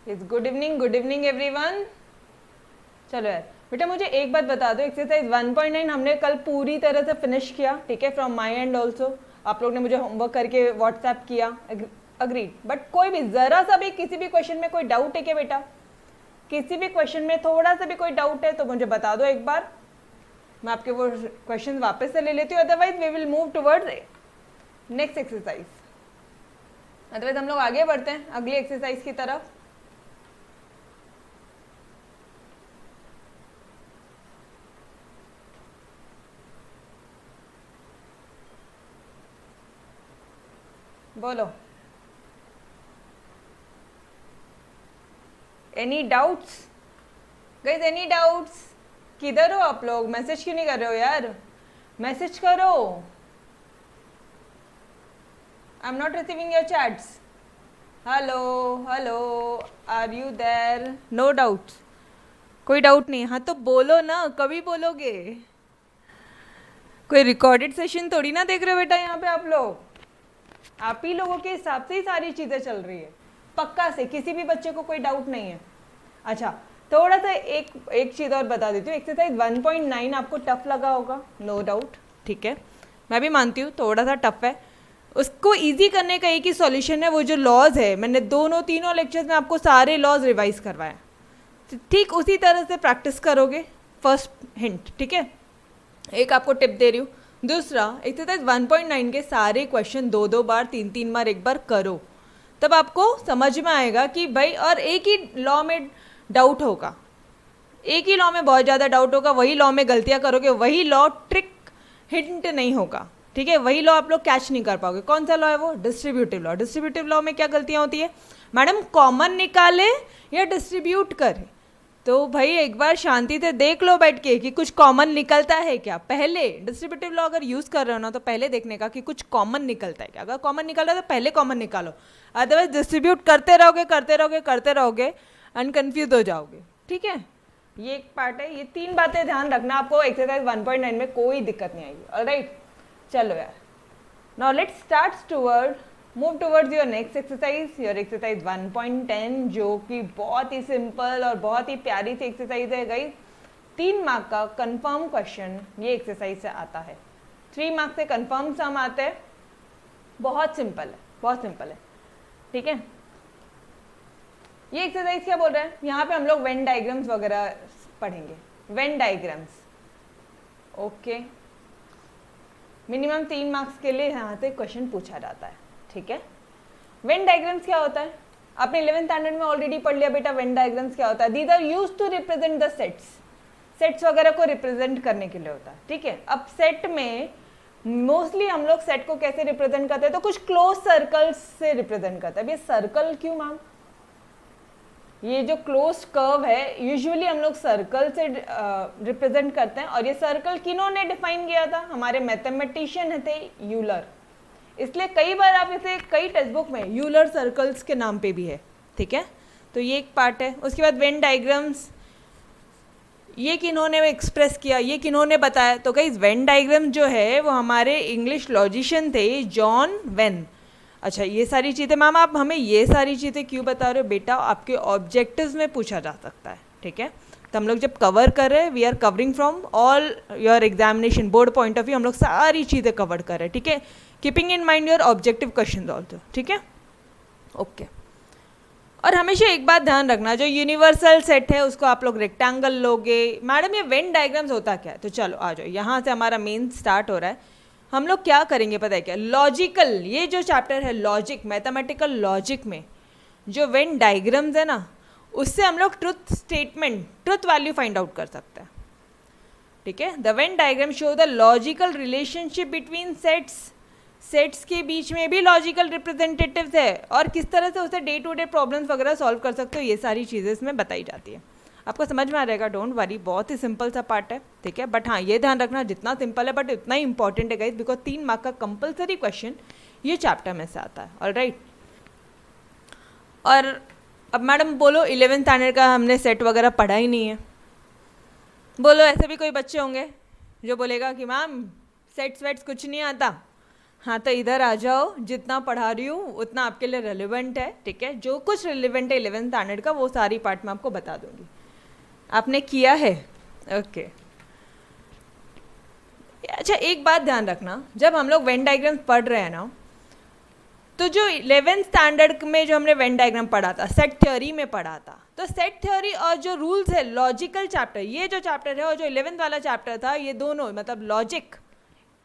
It's good evening everyone. चलो यार बेटा, मुझे एक बात बता दो, एक्सरसाइज 1.9 हमने कल पूरी तरह से फिनिश किया, ठीक है, फ्रॉम माई एंड ऑल्सो। आप लोग ने मुझे होमवर्क करके व्हाट्सएप किया, अग्रीड। बट कोई भी ज़रा सा भी किसी भी क्वेश्चन में कोई डाउट है क्या बेटा? किसी भी क्वेश्चन में थोड़ा सा भी कोई डाउट है तो मुझे बता दो एक बार, मैं आपके वो क्वेश्चन वापस से ले लेती हूँ। Otherwise we will move towards next exercise. Otherwise हम लोग आगे बढ़ते हैं अगली एक्सरसाइज की तरफ। बोलो, any doubts guys? Any doubts? किधर हो आप लोग? मैसेज क्यों नहीं कर रहे हो यार? मैसेज करो। I am not receiving your chats. Hello hello, are you there? No doubts? कोई डाउट नहीं? हाँ तो बोलो ना, कभी बोलोगे? कोई रिकॉर्डेड सेशन थोड़ी ना देख रहे हो बेटा यहाँ पे आप लोग। आप ही लोगों के हिसाब से ही सारी चीज़ें चल रही है, पक्का से किसी भी बच्चे को कोई डाउट नहीं है। अच्छा, थोड़ा सा एक चीज़ और बता देती हूँ। एक्सरसाइज 1.9 आपको टफ लगा होगा, नो डाउट, ठीक है, मैं भी मानती हूँ थोड़ा सा टफ है। उसको इजी करने का एक ही सॉल्यूशन है, वो जो लॉज है, मैंने तीनों लेक्चर्स में आपको सारे लॉज रिवाइज करवाए, ठीक उसी तरह से प्रैक्टिस करोगे। फर्स्ट हिंट, ठीक है, एक आपको टिप दे रही हूँ। दूसरा, एक्सरसाइज 1.9 के सारे क्वेश्चन 2-2 बार 3-3 बार एक बार करो, तब आपको समझ में आएगा कि भाई, और एक ही लॉ में डाउट होगा, एक ही लॉ में बहुत ज़्यादा डाउट होगा, वही लॉ में गलतियाँ करोगे, वही लॉ ट्रिक हिंट नहीं होगा, ठीक है, वही लॉ आप लोग कैच नहीं कर पाओगे। कौन सा लॉ है वो? Distributive law. डिस्ट्रीब्यूटिव लॉ में क्या गलतियाँ होती है मैडम? कॉमन निकाले या डिस्ट्रीब्यूट करे? तो भाई एक बार शांति से देख लो बैठ के कि कुछ कॉमन निकलता है क्या। पहले डिस्ट्रीब्यूटिव लॉ अगर यूज़ कर रहे हो ना, तो पहले देखने का कि कुछ कॉमन निकलता है क्या। अगर कॉमन निकल रहा है तो पहले कॉमन निकालो, अदरवाइज डिस्ट्रीब्यूट करते रहोगे एंड कन्फ्यूज हो जाओगे, ठीक है। ये एक पार्ट है, ये 3 बातें ध्यान रखना, आपको एक्सरसाइज 1.9 में कोई दिक्कत नहीं आएगी। ऑलराइट, चलो यार, now let's start move towards your next exercise, your exercise 1.10, जो कि बहुत ही सिंपल और बहुत ही प्यारी सी एक्सरसाइज है गाइस। 3 मार्क का कंफर्म क्वेश्चन ये एक्सरसाइज से आता है। 3 मार्क से कंफर्म सम आते हैं, बहुत सिंपल है, बहुत सिंपल है, ठीक है। ये एक्सरसाइज क्या बोल रहा है, यहाँ पे हम लोग वेन डायग्राम्स वगैरह पढ़ेंगे, Venn diagrams, okay. Minimum 3 marks के लिए यहाँ से क्वेश्चन पूछा जाता है, ठीक है। वेन डायग्राम्स क्या होता है? आपने 11th स्टैंडर्ड में ऑलरेडी पढ़ लिया बेटा, वेन डायग्राम्स क्या होता है। These are used to represent the sets, sets वगैरह को रिप्रेजेंट करने के लिए होता है, ठीक है। अब सेट में मोस्टली हम लोग सेट को कैसे रिप्रेजेंट करते हैं, तो कुछ क्लोज सर्कल्स से रिप्रेजेंट करते हैं। अब ये सर्कल क्यों मैम? ये जो क्लोज कर्व है यूजुअली हम लोग सर्कल से रिप्रेजेंट करते हैं, और ये सर्कल किन्होंने डिफाइन किया था? हमारे मैथमेटिशियन थे यूलर। इसलिए कई बार आप इसे कई टेक्स्ट बुक में यूलर सर्कल्स के नाम पे भी है, ठीक है। तो ये एक पार्ट है। उसके बाद वेन डायग्राम्स, ये किन्होंने एक्सप्रेस किया, ये किन्होंने बताया? तो गाइस वेन डायग्राम जो है वो हमारे इंग्लिश लॉजिशियन थे, जॉन वेन। अच्छा, ये सारी चीज़ें मैम आप हमें ये सारी चीज़ें क्यों बता रहे हो बेटा? आपके ऑब्जेक्टिव्स में पूछा जा सकता है, ठीक है। तो हम लोग जब कवर कर रहे हैं, we are covering from all your examination board point of view, हम लोग सारी चीज़ें कवर कर रहे हैं, ठीक है, keeping in mind your objective question also, ठीक है, ओके। और हमेशा एक बात ध्यान रखना, जो यूनिवर्सल सेट है उसको आप लोग रेक्टेंगल लोगे। मैडम ये वेन डायग्राम्स होता क्या है? तो चलो आ जाओ, यहाँ से हमारा मेन स्टार्ट हो रहा है। हम लोग क्या करेंगे पता है क्या? लॉजिकल, ये जो चैप्टर है लॉजिक, मैथमेटिकल लॉजिक में जो वेन डायग्राम्स है ना, उससे हम लोग truth statement, truth value find out कर सकते हैं, ठीक है। The Venn diagram show the logical relationship between sets, sets के बीच में भी लॉजिकल रिप्रेजेंटेटिव्स है, और किस तरह से उसे डे टू डे प्रॉब्लम्स वगैरह सॉल्व कर सकते हो, ये सारी चीज़ें इसमें बताई जाती है। आपको समझ में आ रहेगा, डोंट वरी, बहुत ही सिंपल सा पार्ट है, ठीक है। बट हाँ, ये ध्यान रखना जितना सिंपल है बट उतना ही इंपॉर्टेंट है गाइस, बिकॉज 3 मार्क का कंपलसरी क्वेश्चन ये चैप्टर में से आता है, ऑलराइट। और अब मैडम बोलो 11th स्टैंडर्ड का हमने सेट वगैरह पढ़ा ही नहीं है। बोलो, ऐसे भी कोई बच्चे होंगे जो बोलेगा कि मैम सेट्स वेट्स कुछ नहीं आता, हाँ तो इधर आ जाओ, जितना पढ़ा रही हूँ उतना आपके लिए रेलिवेंट है, ठीक है। जो कुछ रेलिवेंट है 11th स्टैंडर्ड का वो सारी पार्ट मैं आपको बता दूंगी। आपने किया है? ओके। अच्छा एक बात ध्यान रखना, जब हम लोग वेन डायग्राम पढ़ रहे हैं ना, तो जो 11th स्टैंडर्ड में जो हमने वेन डायग्राम पढ़ा था, सेट थ्योरी में पढ़ा था, तो सेट थ्योरी और जो रूल्स है लॉजिकल चैप्टर, ये जो चैप्टर है और जो 11th वाला चैप्टर था, ये दोनों मतलब लॉजिक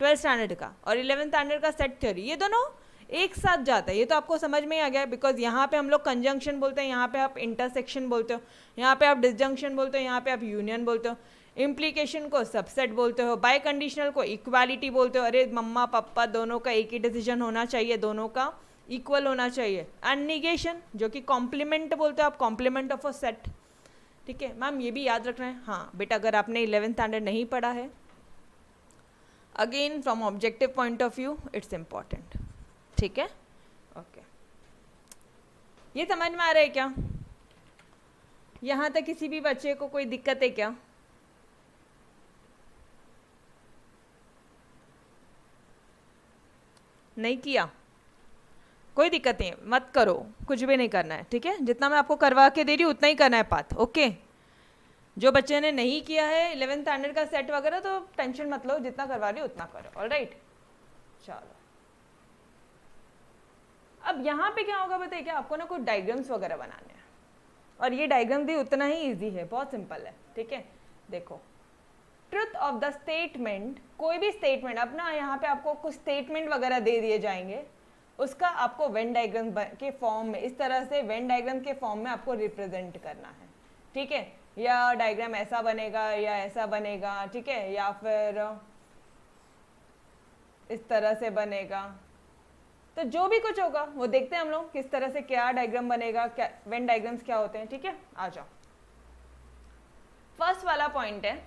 12th स्टैंडर्ड का और 11th स्टैंडर्ड का सेट थ्योरी, ये दोनों एक साथ जाता है। ये तो आपको समझ में आ गया, बिकॉज यहाँ पे हम लोग कंजंक्शन बोलते हैं, यहाँ पे आप इंटरसेक्शन बोलते हो, यहाँ पे आप डिसजंक्शन बोलते हो, यहाँ पे आप यूनियन बोलते हो, इम्प्लीकेशन को सबसेट बोलते हो, बाय कंडीशनल को इक्वालिटी बोलते हो। अरे मम्मा पापा दोनों का एक ही डिसीजन होना चाहिए, दोनों का इक्वल होना चाहिए। एंड निगेशन जो कि कॉम्प्लीमेंट बोलते हो आप, कॉम्प्लीमेंट ऑफ अ सेट, ठीक है। मैम ये भी याद रखना है। हाँ बेटा, अगर आपने 11th स्टैंडर्ड नहीं पढ़ा है, again from objective point of view it's important, ठीक है। ओके, ये समझ में आ रहा है क्या? यहाँ तक किसी भी बच्चे को कोई दिक्कत है क्या? नहीं किया? कोई दिक्कत नहीं है, मत करो, कुछ भी नहीं करना है, ठीक है। जितना मैं आपको करवा के दे रही हूँ उतना ही करना है पाथ, ओके। जो बच्चे ने नहीं किया है 11th स्टैंडर्ड का सेट वगैरह, तो टेंशन मत लो, जितना करवा रही हो उतना करो, ऑलराइट। चलो अब यहाँ पे क्या होगा बताइए, क्या आपको ना कुछ डायग्राम्स वगैरह बनाने हैं, और ये डायग्राम भी उतना ही ईजी है, बहुत सिंपल है, ठीक है। देखो, ट्रुथ ऑफ द स्टेटमेंट, कोई भी स्टेटमेंट, अपना यहाँ पे आपको कुछ स्टेटमेंट वगैरह दे दिए जाएंगे, उसका आपको वेन डायग्राम के फॉर्म में, इस तरह से वेन डायग्राम के फॉर्म में आपको रिप्रेजेंट करना है, ठीक है। या डायग्राम ऐसा बनेगा या ऐसा बनेगा, ठीक है, या फिर इस तरह से बनेगा। तो जो भी कुछ होगा वो देखते हैं हम लोग, किस तरह से क्या डायग्राम बनेगा, क्या वेन डायग्राम्स क्या होते हैं, ठीक है। आ जाओ, फर्स्ट वाला पॉइंट है,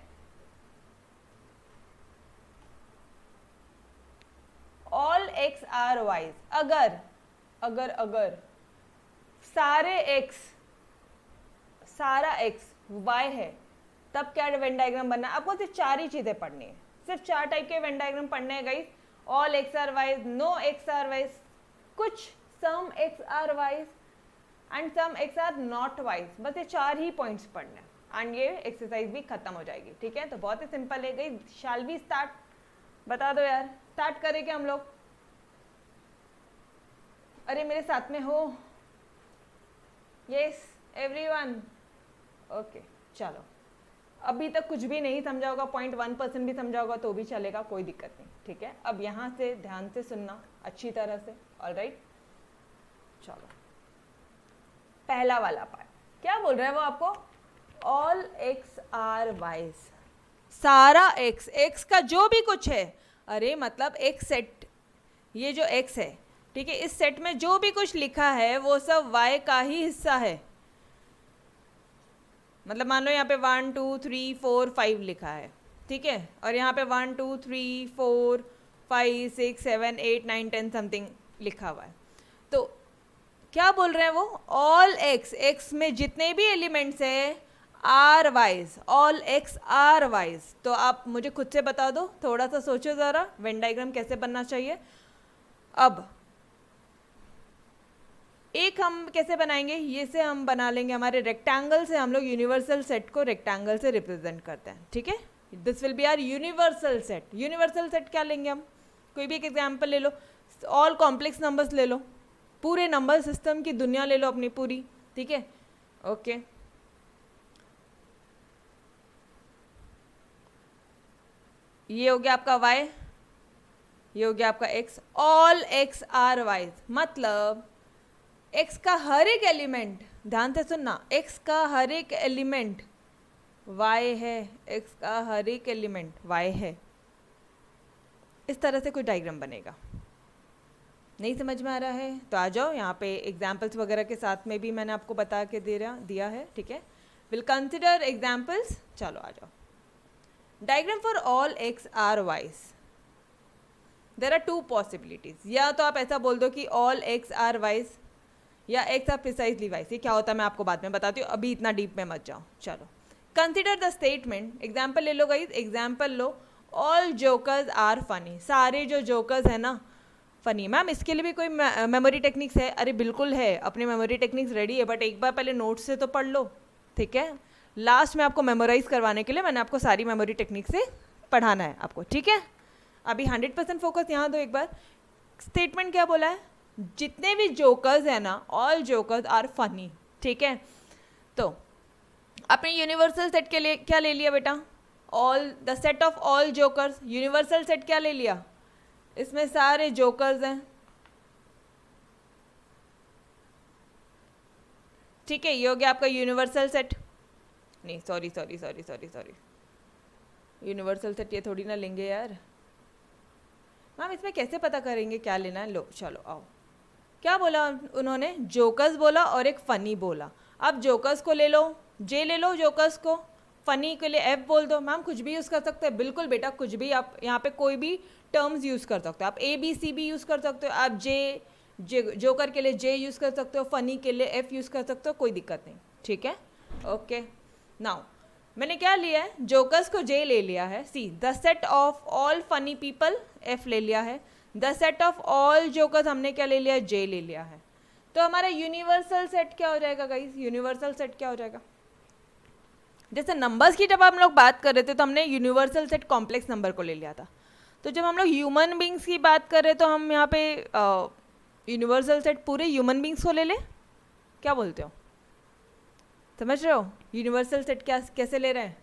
ऑल एक्स आर वाइज। अगर अगर अगर सारे एक्स, सारा एक्स वाई है, तब क्या वेन डायग्राम बनना है। आपको सिर्फ 4 ही चीजें पढ़नी है, सिर्फ 4 टाइप के वेन डायग्राम पढ़ने हैं guys. All X are Y, no X are Y, कुछ some X are Y and some X are not Y. बस ये 4 ही पॉइंट्स पढ़ने हैं एंड ये एक्सरसाइज भी खत्म हो जाएगी, ठीक है। तो बहुत ही सिंपल है गाइस। Shall we start? बता दो यार, स्टार्ट करें क्या हम लोग? अरे मेरे साथ में हो? Yes everyone, okay. चलो, अभी तक कुछ भी नहीं समझा होगा, 0.1% भी समझा होगा तो भी चलेगा, कोई दिक्कत नहीं, ठीक है। अब यहाँ से ध्यान से सुनना अच्छी तरह से, ऑलराइट। चलो, पहला वाला पार्ट क्या बोल रहा है वो आपको, ऑल एक्स आर वाइज, सारा एक्स, एक्स का जो भी कुछ है, अरे मतलब एक सेट, ये जो एक्स है, ठीक है, इस सेट में जो भी कुछ लिखा है वो सब वाई का ही हिस्सा है। मतलब मान लो यहाँ पे 1 2 3 4 5 लिखा है, ठीक है, और यहाँ पे 1 2 3 4 5 6 7 8 9 10 समथिंग लिखा हुआ है। तो क्या बोल रहे हैं वो, ऑल एक्स, एक्स में जितने भी एलिमेंट्स है are wise, all X are wise. तो आप मुझे खुद से बता दो, थोड़ा सा सोचो ज़रा, वेन डायग्राम कैसे बनना चाहिए। अब एक हम कैसे बनाएंगे, ये से हम बना लेंगे, हमारे रेक्टेंगल से हम लोग यूनिवर्सल सेट को रेक्टेंगल से रिप्रेजेंट करते हैं, ठीक है। This will be our universal set. Universal set क्या लेंगे हम, कोई भी एक एग्जांपल ले लो, ऑल कॉम्प्लेक्स नंबर्स ले लो, पूरे नंबर सिस्टम की दुनिया ले लो अपनी पूरी, ठीक है, ओके। ये हो गया आपका y, ये हो गया आपका x, all x are wise, मतलब x का हर एक एलिमेंट, ध्यान से सुनना, x का हर एक एलिमेंट y है, x का हर एक एलिमेंट y है। इस तरह से कोई डायग्राम बनेगा। नहीं समझ में आ रहा है तो आ जाओ, यहाँ पे एग्जाम्पल्स वगैरह के साथ में भी मैंने आपको बता के दिया है, ठीक है। Will consider examples. चलो आ जाओ, diagram for all X are wise, there are 2 possibilities. या तो आप ऐसा बोल दो कि ऑल एक्स आर वाइज, या एक्स आर प्रिसाइजली वाइज। ये क्या होता है मैं आपको बाद में बताती हूँ, अभी इतना डीप में मत जाओ। चलो, कंसिडर द स्टेटमेंट, एग्जाम्पल ले लो गाइज, एग्जाम्पल लो, ऑल जोकर्स आर फनी, सारे जो जोकर्स है ना फनी। मैम इसके लिए भी कोई मेमोरी टेक्निक्स है? अरे बिल्कुल है, अपनी मेमोरी टेक्निक्स रेडी है, बट एक बार पहले नोट्स से तो पढ़ लो, ठीक है? लास्ट में आपको मेमोराइज करवाने के लिए मैंने आपको सारी मेमोरी टेक्निक से पढ़ाना है आपको, ठीक है? अभी 100% फोकस यहाँ दो एक बार। स्टेटमेंट क्या बोला है? जितने भी जोकर्स हैं ना, ऑल जोकर्स आर फनी, ठीक है? तो आपने यूनिवर्सल सेट के लिए क्या ले लिया बेटा? All the set of all jokers. Universal set क्या ले लिया? इसमें सारे जोकर्स हैं, ठीक है? ये हो गया आपका यूनिवर्सल सेट। नहीं सॉरी, यूनिवर्सल सेट ये थोड़ी ना लेंगे यार। मैम इसमें कैसे पता करेंगे क्या लेना है? लो चलो आओ। क्या बोला उन्होंने? जोकर्स बोला और एक फ़नी बोला। अब जोकर्स को ले लो, जे ले लो जोकर्स को, फ़नी के लिए एफ बोल दो। मैम कुछ भी यूज़ कर सकते हैं, बिल्कुल बेटा कुछ भी, आप यहाँ पे कोई भी टर्म्स यूज़ कर सकते हो। आप ए बी सी भी यूज़ कर सकते हो, आप जे जोकर के लिए जे यूज़ कर सकते हो, फ़नी के लिए एफ यूज़ कर सकते हो, कोई दिक्कत नहीं, ठीक है? ओके नाउ मैंने क्या लिया है? जोकर्स को जे ले लिया है। See the set of all funny people, F ले लिया है। The set of all jokers हमने क्या ले लिया है? जे ले लिया है। तो हमारा यूनिवर्सल सेट क्या हो जाएगा गाइस? यूनिवर्सल सेट क्या हो जाएगा? जैसे नंबर्स की जब हम लोग बात कर रहे थे तो हमने यूनिवर्सल सेट कॉम्प्लेक्स नंबर को ले लिया था। तो जब हम लोग ह्यूमन बींग्स की बात कर रहे तो हम यहाँ पे यूनिवर्सल सेट पूरे ह्यूमन बींग्स को ले लें? क्या बोलते हो? समझ रहे हो यूनिवर्सल सेट क्या कैसे ले रहे हैं?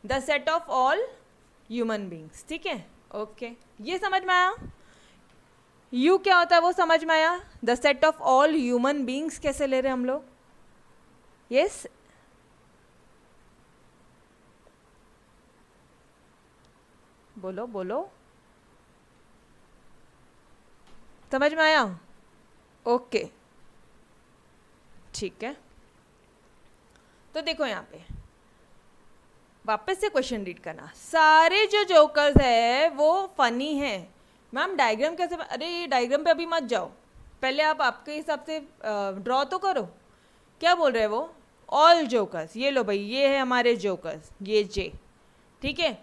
The set of all human beings, ठीक है? ओके ये समझ में आया? यू क्या होता है वो समझ में आया? The set of all human beings कैसे ले रहे हैं हम लोग? यस बोलो बोलो, समझ में आया? ओके ठीक है। तो देखो यहाँ पे वापस से क्वेश्चन रीड करना। सारे जो जोकर्स है वो फनी हैं। मैम डायग्राम कैसे? अरे ये डायग्राम पे अभी मत जाओ, पहले आप आपके हिसाब से ड्रॉ तो करो। क्या बोल रहे हैं वो? All jokers. ये लो भाई, ये है हमारे जोकर्स, ये जे, ठीक है?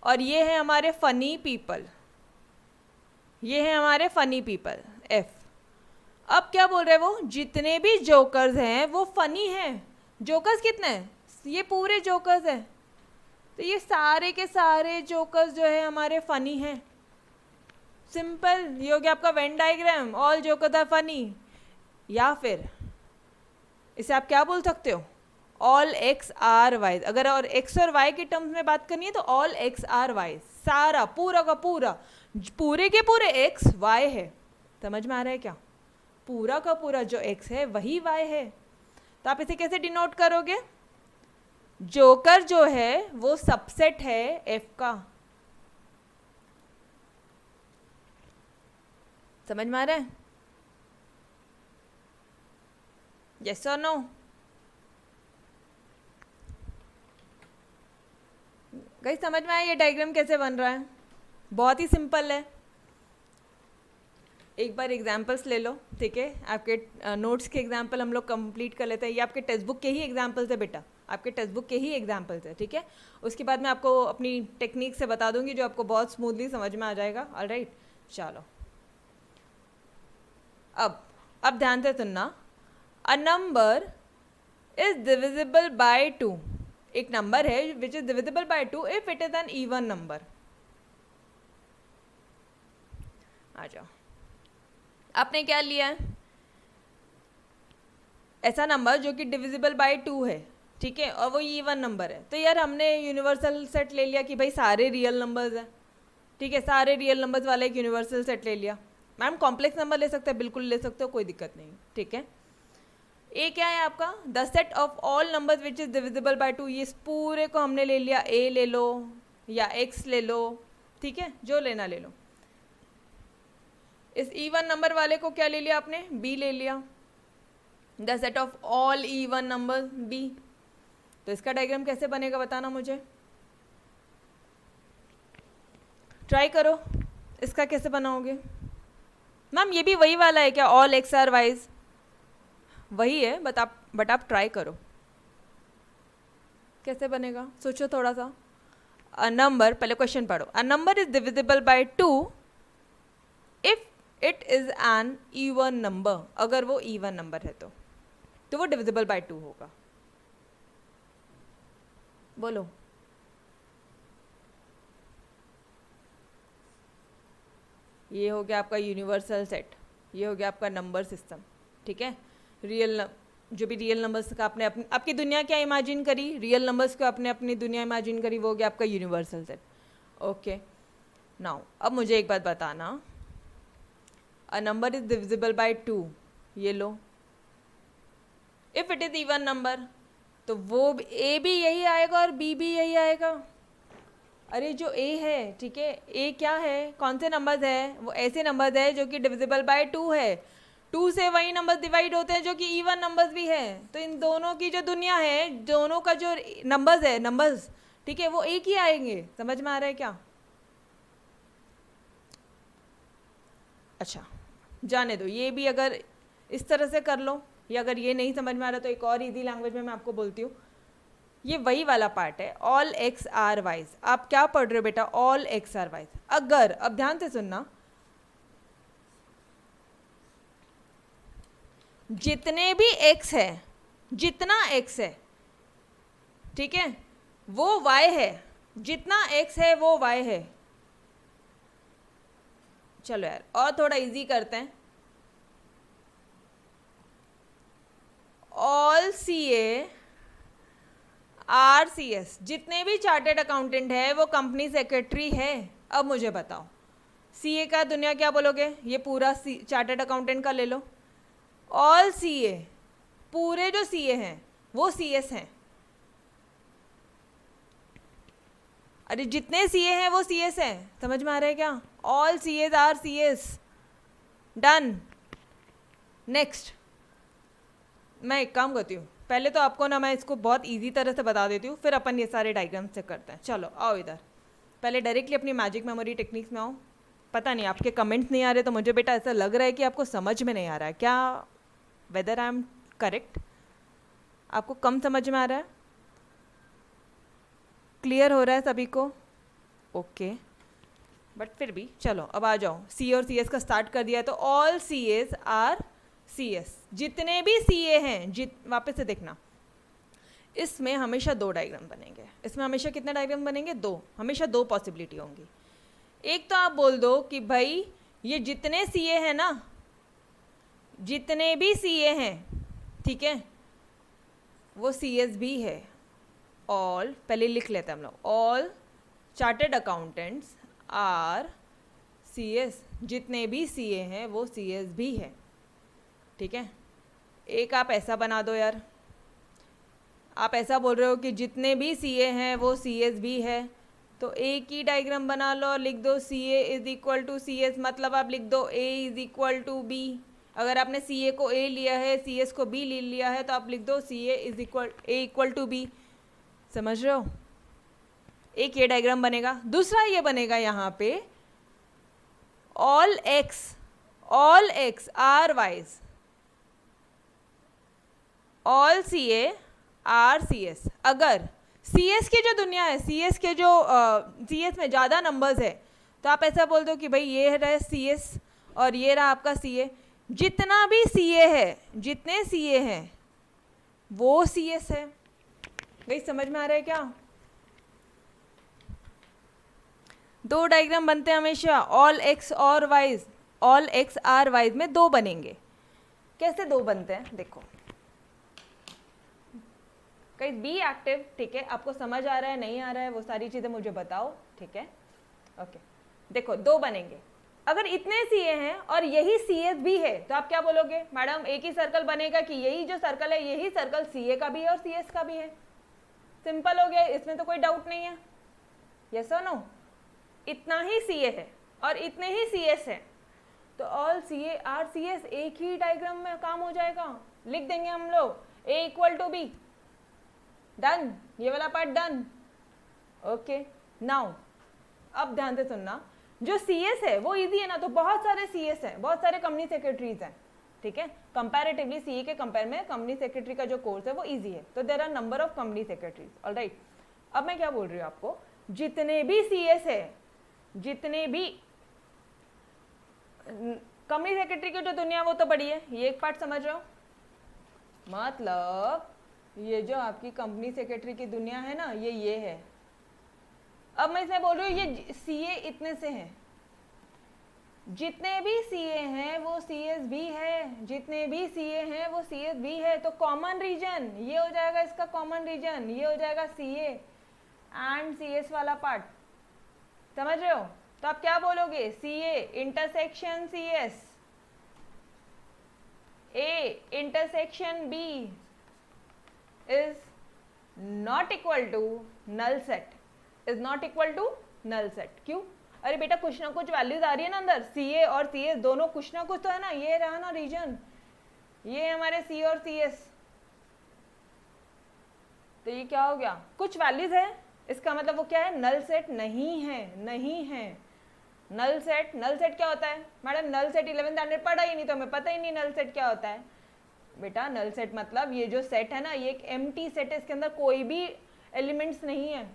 और ये है हमारे फनी पीपल, ये है हमारे फनी पीपल, एफ। अब क्या बोल रहे हैं वो? जितने भी जोकर्स हैं वो फनी हैं। जोकर्स कितने हैं? ये पूरे जोकर्स हैं, तो ये सारे के सारे जोकर्स जो है हमारे फनी हैं। सिंपल, ये हो गया आपका Venn diagram, all jokers are funny. या फिर इसे आप क्या बोल सकते हो? All X are wise. अगर और एक्स और वाई के टर्म्स में बात करनी है तो ऑल एक्स आर वाई, सारा पूरा का पूरा, पूरे के पूरे एक्स वाई है। समझ में आ रहा है क्या? पूरा का पूरा जो एक्स है वही वाई है। तो आप इसे कैसे डिनोट करोगे? जोकर जो है वो सबसेट है एफ का। समझ में आ रहा है? यस और नो? गाइस समझ में आया ये डायग्राम कैसे बन रहा है? बहुत ही सिंपल है। एक बार एग्जाम्पल्स ले लो, ठीक है? आपके नोट्स के एग्जाम्पल हम लोग कंप्लीट कर लेते हैं। ये आपके टेक्स्ट बुक के ही एग्जाम्पल्स है बेटा, आपके टेक्स्ट बुक के ही एग्जाम्पल्स है, ठीक है? उसके बाद मैं आपको अपनी टेक्निक से बता दूंगी जो आपको बहुत स्मूथली समझ में आ जाएगा। ऑलराइट चलो अब ध्यान से सुनना। A number is divisible by 2। एक नंबर है which is divisible by 2 if it is an even number. आ जाओ, आपने क्या लिया है? ऐसा नंबर जो कि डिविजिबल बाय 2 है, ठीक है? और वो इवन नंबर है। तो यार हमने यूनिवर्सल सेट ले लिया कि भाई सारे रियल नंबर्स हैं, ठीक है? सारे रियल नंबर्स वाला एक यूनिवर्सल सेट ले लिया। मैम कॉम्प्लेक्स नंबर ले सकते हैं, बिल्कुल ले सकते हो, कोई दिक्कत नहीं, ठीक है? ए क्या है आपका? The set of all numbers which is divisible by 2। ये पूरे को हमने ले लिया, ए ले लो या एक्स ले लो, ठीक है? जो लेना ले लो। इस इवन नंबर वाले को क्या ले लिया आपने? बी ले लिया। The set of all even number B. तो इसका डायग्राम कैसे बनेगा बताना मुझे, ट्राई करो। इसका कैसे बनाओगे? मैम ये भी वही वाला है क्या? ऑल एक्स आर वाइज वही है, बट आप ट्राई करो कैसे बनेगा, सोचो थोड़ा सा। अ नंबर, पहले क्वेश्चन पढ़ो। अ number is divisible by 2 if it is an even number, अगर वो इवन नंबर है तो वो डिविजिबल बाय 2 होगा। बोलो। ये हो गया आपका यूनिवर्सल सेट, ये हो गया आपका नंबर सिस्टम, ठीक है। जो भी रियल नंबर्स का आपने आपकी दुनिया क्या इमेजिन करी, रियल नंबर्स को आपने अपनी दुनिया इमेजिन करी, वो हो गया आपका यूनिवर्सल सेट। ओके, नाउ अब मुझे एक बात बताना, a number is divisible by 2, ये लो, if it is even number तो वो ए भी यही आएगा और बी भी यही आएगा। अरे जो ए है, ठीक है, ए क्या है, कौन से नंबर्स है, वो ऐसे नंबर्स है जो कि डिविजिबल बाय 2 है। 2 से वही नंबर्स डिवाइड होते हैं जो कि इवन नंबर्स भी है, तो इन दोनों की जो दुनिया है, दोनों का जो नंबर्स है, नंबर्स, ठीक है, वो एक ही आएंगे। समझ में आ रहा है क्या? अच्छा, जाने दो, ये भी अगर इस तरह से कर लो, या अगर ये नहीं समझ में आ रहा तो एक और इजी लैंग्वेज में मैं आपको बोलती हूँ। ये वही वाला पार्ट है, ऑल एक्स आर वाइज। आप क्या पढ़ रहे हो बेटा? All X are wise. अगर, अब ध्यान से सुनना, जितने भी एक्स है, जितना एक्स है, ठीक है, वो वाई है, जितना एक्स है वो वाई है। चलो यार और थोड़ा इजी करते हैं। All C A are C S, जितने भी चार्टेड अकाउंटेंट है वो कंपनी सेक्रेटरी है। अब मुझे बताओ, सी ए का दुनिया क्या बोलोगे? ये पूरा चार्टेड अकाउंटेंट का ले लो। ऑल सी ए, पूरे जो सी ए हैं वो सी एस हैं। अरे जितने सी ए हैं वो सी एस हैं, समझ में आ रहा है क्या? All C S are C S. Done. Next, मैं एक काम करती हूँ, पहले तो आपको ना मैं इसको बहुत इजी तरह से बता देती हूँ, फिर अपन ये सारे डायग्राम से करते हैं। चलो आओ इधर, पहले डायरेक्टली अपनी मैजिक मेमोरी टेक्निक्स में आओ। पता नहीं आपके कमेंट्स नहीं आ रहे, तो मुझे बेटा ऐसा लग रहा है कि आपको समझ में नहीं आ रहा है क्या? Whether I am correct? आपको कम समझ में आ रहा है? क्लियर हो रहा है सभी को? ओके, बट फिर भी चलो अब आ जाओ। सी और सी एस का स्टार्ट कर दिया है, तो all C S are C S, जितने भी सी ए हैं, वापस से देखना, इसमें हमेशा 2 डायग्राम बनेंगे। इसमें हमेशा कितने डायग्राम बनेंगे? 2। हमेशा 2 पॉसिबिलिटी होंगी। एक तो आप बोल दो कि भाई ये जितने सी ए हैं ना, जितने भी सी ए हैं, ठीक है, वो सी एस भी है। ऑल, पहले लिख लेते हैं हम लोग, all chartered accountants are C S, जितने भी सी ए हैं वो सी एस भी है, ठीक है। एक आप ऐसा बना दो यार, आप ऐसा बोल रहे हो कि जितने भी सी ए हैं वो सी एस भी है, तो एक ही डायग्राम बना लो और लिख दो C A is equal to C S, मतलब आप लिख दो A is equal to B. अगर आपने सी ए को ए लिया है, सी एस को बी ले लिया है, तो आप लिख दो C A is equal to B. समझ रहे हो? एक ये डायग्राम बनेगा। दूसरा ये बनेगा यहाँ पे, all X are wise, all C A are C S. अगर सी एस की जो दुनिया है, सी एस के जो सी एस में ज़्यादा नंबर्स है, तो आप ऐसा बोल दो कि भाई ये रहा सी एस और ये रहा आपका सी ए। जितना भी सी ए है, जितने सी ए हैं वो सी एस है। भाई समझ में आ रहा है क्या? 2 डायग्राम बनते हैं हमेशा, ऑल एक्स और wise, all X are wise में 2 बनेंगे। कैसे 2 बनते हैं देखो, कहीं बी एक्टिव, ठीक है, आपको समझ आ रहा है नहीं आ रहा है वो सारी चीज़ें मुझे बताओ, ठीक है। ओके, देखो 2 बनेंगे। अगर इतने सी ए हैं और यही सी एस भी है, तो आप क्या बोलोगे? मैडम एक ही सर्कल बनेगा कि यही जो सर्कल है, यही सर्कल सी ए का भी है और सी एस का भी है। सिंपल हो गया, इसमें तो कोई डाउट नहीं है। यस और नो? इतना ही सी ए है और इतने ही सी एस है, तो all C A are C S एक ही डायग्राम में काम हो जाएगा। लिख देंगे हम लोग ए इक्वल टू बी। डन, ये वाला पार्ट डन। ओके, नाउ अब ध्यान से सुनना, जो सी एस है वो इजी है ना, तो बहुत सारे सी एस हैं, बहुत सारे कंपनी सेक्रेटरीज हैं, ठीक है। कंपैरेटिवली सी ए के कंपेयर में कंपनी सेक्रेटरी का जो कोर्स है वो इजी है, तो there are number of company secretaries. Alright, अब मैं क्या बोल रही हूँ आपको, जितने भी सी एस है, जितने भी कंपनी सेक्रेटरी की जो दुनिया वो तो बड़ी है, ये एक पार्ट समझ रहे हो। मतलब ये जो आपकी कंपनी सेक्रेटरी की दुनिया है ना, ये है। अब मैं इसमें बोल रही हूँ ये सीए इतने से हैं, जितने भी सीए हैं वो सीएस भी है, जितने भी सीए हैं वो सीएस भी है। तो कॉमन रीजन ये हो जाएगा, इसका कॉमन रीजन ये हो जाएगा सीए एंड सीएस वाला पार्ट, समझ रहे हो। तो आप क्या बोलोगे, CA intersection CS, A intersection B is not equal to null set, is not equal to null set. क्यों? अरे बेटा कुछ ना कुछ वैल्यूज आ रही है ना अंदर, सीए और सीएस दोनों कुछ ना कुछ तो है ना, ये रहा ना रीजन, ये हमारे सी और सीएस। तो ये क्या हो गया, कुछ वैल्यूज है, इसका मतलब वो क्या है, नल सेट नहीं है, नहीं है नल सेट। नल सेट क्या होता है madam, null set 11th standard पढ़ा ही नहीं तो हमें पता ही नहीं नल सेट क्या होता है। बेटा नल सेट मतलब ये जो सेट है ना, ये एक एम्प्टी सेट है, इसके अंदर कोई भी एलिमेंट्स नहीं है।